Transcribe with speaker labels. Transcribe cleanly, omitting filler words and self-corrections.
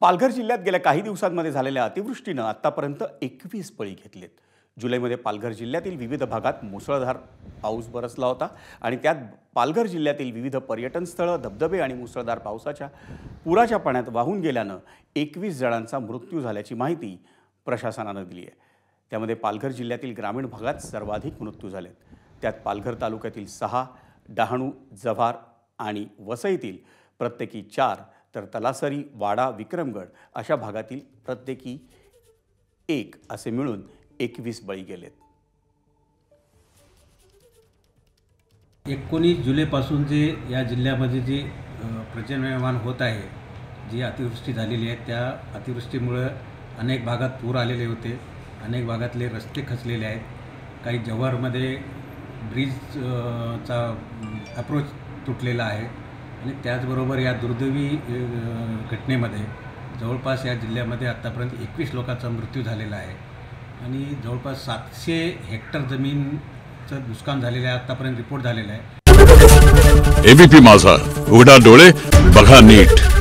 Speaker 1: पालघर जिल्ह्यात गेल्या काही दिवसांमध्ये झालेल्या अतिवृष्टीनं आतापर्यंत 21 बळी घेतलेत। जुलैमध्ये पालघर जिल्ह्यातील विविध भागात मुसळधार पाऊस बरसला होता आणि त्यात पालघर जिल्ह्यातील विविध पर्यटन स्थळं, धबधबे आणि मुसळधार पावसाच्या पुराच्या पाण्यात वाहून गेल्यानं 21 जणांचा मृत्यू झाल्याची माहिती प्रशासनानं दिली आहे। त्यामध्ये पालघर जिल्ह्यातील ग्रामीण भागात सर्वाधिक मृत्यू झालेत। त्यात पालघर तालुक्यातील 6, डहाणू, जव्हार आणि वसईतील प्रत्येकी 4 तर तलासरी, वाडा, विक्रमगड अशा भागातील प्रत्येकी 1 असे मिळून 21 बळी गेलेत।
Speaker 2: 19 जुलैपासून जे या जिल्ह्यामध्ये जे पर्जन्यमान होत आहे, जी अतिवृष्टी झालेली आहे, त्या अतिवृष्टीमुळे अनेक भागात पूर आलेले होते, अनेक भागातले रस्ते खचलेले आहेत, काही जव्हारमध्ये ब्रिजचा अप्रोच तुटलेला आहे आणि त्याचबरोबर या दुर्दैवी घटनेमध्ये जवळपास या जिल्ह्यामध्ये आत्तापर्यंत 21 लोकांचा मृत्यू झालेला आहे आणि जवळपास 700 हेक्टर जमीनचं नुकसान झालेलं आहे, आत्तापर्यंत रिपोर्ट झालेला आहे।
Speaker 3: एबीपी माझा, उघडा डोळे बघा नीट।